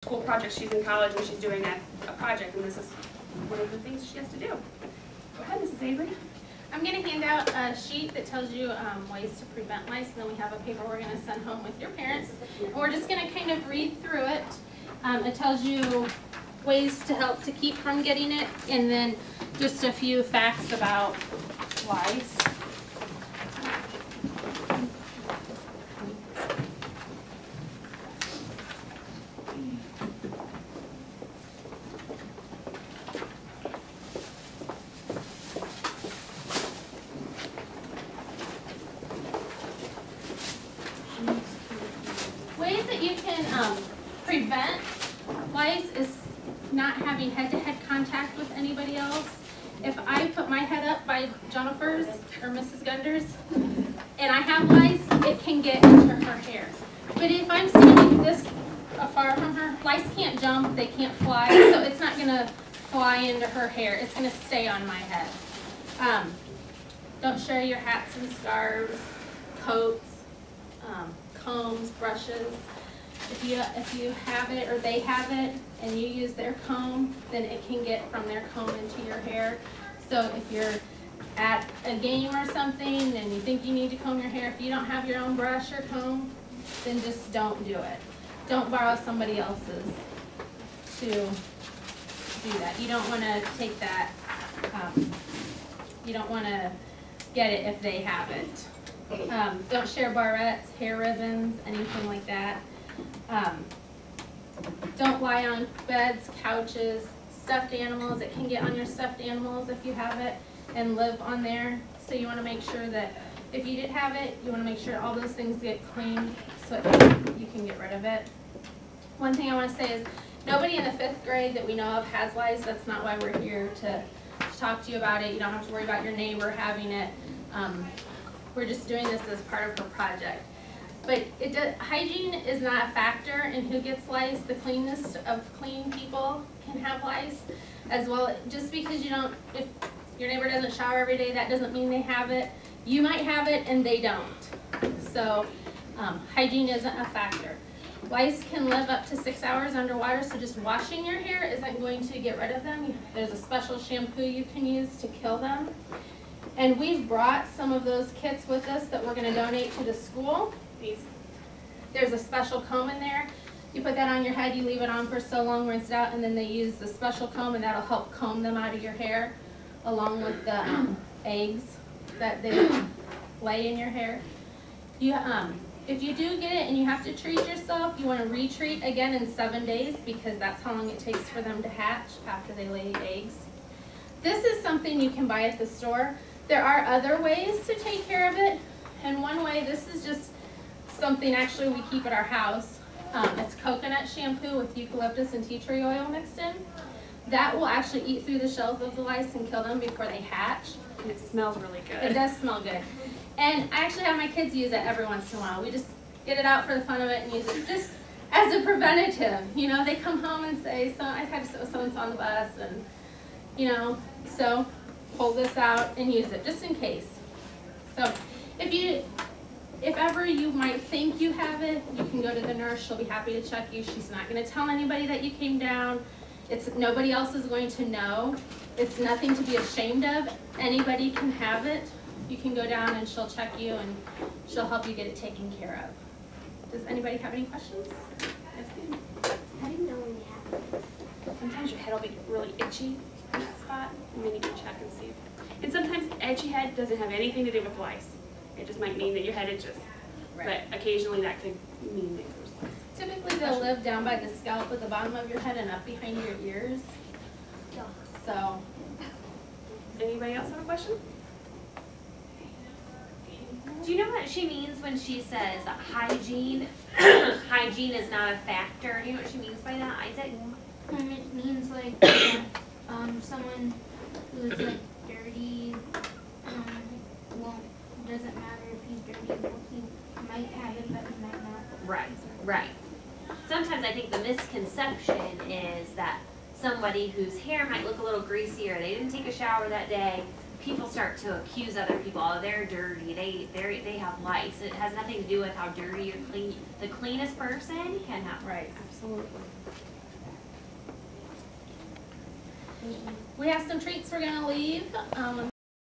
school project. She's in college and she's doing a project, and this is one of the things she has to do. Go ahead, Mrs. Avery. I'm going to hand out a sheet that tells you ways to prevent lice, and then we have a paper we're going to send home with your parents. And we're just going to kind of read through it. It tells you ways to help to keep from getting it, and then just a few facts about lice. Ways that you can prevent lice is not having head-to-head contact with anybody else. If I put my head up by Jennifer's or Mrs. Gunder's and I have lice, it can get into her hair. But if I'm standing this far from her, lice can't jump, they can't fly, so it's not going to fly into her hair. It's going to stay on my head. Don't share your hats and scarves, coats, combs, brushes. If you have it or they have it and you use their comb, then it can get from their comb into your hair. So if you're at a game or something and you think you need to comb your hair, if you don't have your own brush or comb, then just don't do it. Don't borrow somebody else's to do that. You don't want to take that, you don't want to get it if they have it. Don't share barrettes, hair ribbons, anything like that. Don't lie on beds, couches, stuffed animals. It can get on your stuffed animals if you have it and live on there. So you want to make sure that if you did have it, you want to make sure all those things get cleaned so you can get rid of it. One thing I want to say is nobody in the 5th grade that we know of has lice. That's not why we're here to talk to you about it. You don't have to worry about your neighbor having it. We're just doing this as part of her project. But hygiene is not a factor in who gets lice. The cleanest of clean people can have lice as well. Just because if your neighbor doesn't shower every day, that doesn't mean they have it. You might have it and they don't. So hygiene isn't a factor. Lice can live up to 6 hours underwater, so just washing your hair isn't going to get rid of them. There's a special shampoo you can use to kill them. And we've brought some of those kits with us that we're going to donate to the school. There's a special comb in there. You put that on your head, you leave it on for so long, rinse it out, and then they use the special comb, and that'll help comb them out of your hair, along with the eggs that they lay in your hair. If you do get it and you have to treat yourself, you want to retreat again in 7 days because that's how long it takes for them to hatch after they lay eggs. This is something you can buy at the store. There are other ways to take care of it, and one way, this is just something actually we keep at our house. It's coconut shampoo with eucalyptus and tea tree oil mixed in. That will actually eat through the shells of the lice and kill them before they hatch. And it smells really good. It does smell good. And I actually have my kids use it every once in a while. We just get it out for the fun of it and use it just as a preventative. You know, they come home and say, so I had to sit with someone on the bus, and so pull this out and use it just in case. So if ever you might think you have it, you can go to the nurse. She'll be happy to check you. She's not going to tell anybody that you came down. Nobody else is going to know. It's nothing to be ashamed of. Anybody can have it. You can go down and she'll check you and she'll help you get it taken care of. Does anybody have any questions? Yes, ma'am. How do you know when you have it? Sometimes your head will be really itchy in that spot, and then you can check and see. And sometimes itchy head doesn't have anything to do with lice. It just might mean that your head itches. Right. But occasionally that could mean that there's lice. Typically they'll live down by the scalp at the bottom of your head and up behind your ears. So. Anybody else have a question? Do you know what she means when she says hygiene? Hygiene is not a factor. Do you know what she means by that, Isaac? It means like someone who's like dirty, doesn't matter if he's dirty, he might have it but he might not. Right. Sometimes I think the misconception is that somebody whose hair might look a little greasy or they didn't take a shower that day people start to accuse other people, oh, they're dirty, they have lice. It has nothing to do with how dirty or clean. The cleanest person can have. Right. Absolutely. We have some treats we're gonna leave.